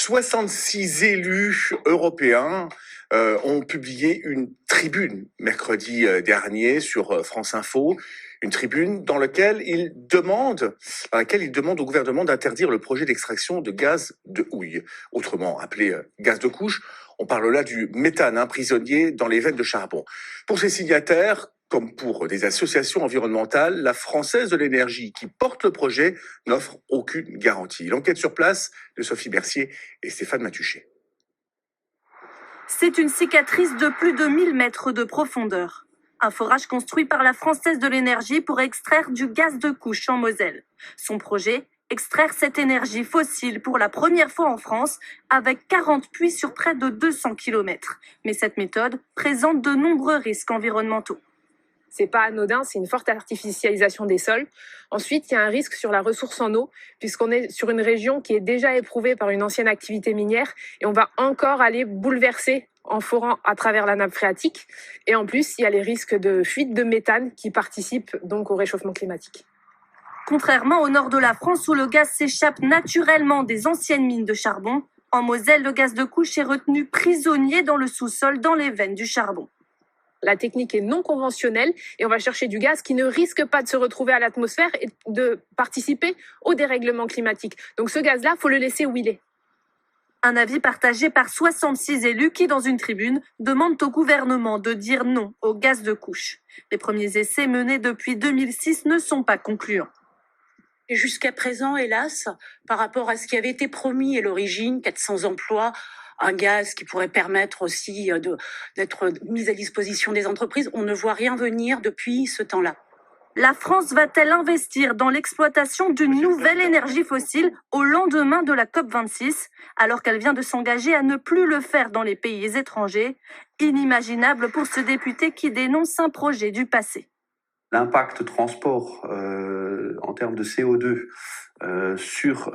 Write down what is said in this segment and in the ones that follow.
66 élus européens ont publié une tribune mercredi dernier sur France Info, une tribune dans laquelle ils demandent au gouvernement d'interdire le projet d'extraction de gaz de houille, autrement appelé gaz de couche. On parle là du méthane, prisonnier dans les veines de charbon. Pour ces signataires, comme pour des associations environnementales, la Française de l'énergie qui porte le projet n'offre aucune garantie. L'enquête sur place de Sophie Bercier et Stéphane Matuchet. C'est une cicatrice de plus de 1000 mètres de profondeur. Un forage construit par la Française de l'énergie pour extraire du gaz de couche en Moselle. Son projet, extraire cette énergie fossile pour la première fois en France avec 40 puits sur près de 200 km. Mais cette méthode présente de nombreux risques environnementaux. C'est pas anodin, c'est une forte artificialisation des sols. Ensuite, il y a un risque sur la ressource en eau, puisqu'on est sur une région qui est déjà éprouvée par une ancienne activité minière, et on va encore aller bouleverser en forant à travers la nappe phréatique. Et en plus, il y a les risques de fuite de méthane qui participent donc au réchauffement climatique. Contrairement au nord de la France où le gaz s'échappe naturellement des anciennes mines de charbon, en Moselle, le gaz de couche est retenu prisonnier dans le sous-sol, dans les veines du charbon. La technique est non conventionnelle et on va chercher du gaz qui ne risque pas de se retrouver à l'atmosphère et de participer au dérèglement climatique. Donc ce gaz-là, il faut le laisser où il est. Un avis partagé par 66 élus qui, dans une tribune, demandent au gouvernement de dire non au gaz de couche. Les premiers essais menés depuis 2006 ne sont pas concluants. Et jusqu'à présent, hélas, par rapport à ce qui avait été promis à l'origine, 400 emplois, un gaz qui pourrait permettre aussi d'être mis à disposition des entreprises, on ne voit rien venir depuis ce temps-là. La France va-t-elle investir dans l'exploitation d'une nouvelle énergie fossile au lendemain de la COP26, alors qu'elle vient de s'engager à ne plus le faire dans les pays étrangers? Inimaginable pour ce député qui dénonce un projet du passé. L'impact transport en termes de CO2 sur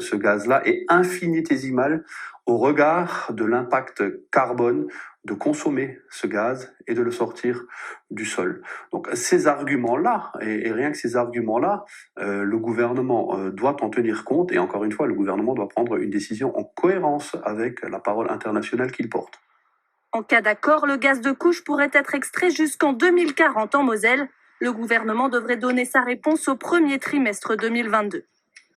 ce gaz-là est infinitésimal au regard de l'impact carbone de consommer ce gaz et de le sortir du sol. Donc ces arguments-là, et rien que ces arguments-là, le gouvernement doit en tenir compte, et encore une fois, le gouvernement doit prendre une décision en cohérence avec la parole internationale qu'il porte. En cas d'accord, le gaz de couche pourrait être extrait jusqu'en 2040 en Moselle. Le gouvernement devrait donner sa réponse au premier trimestre 2022.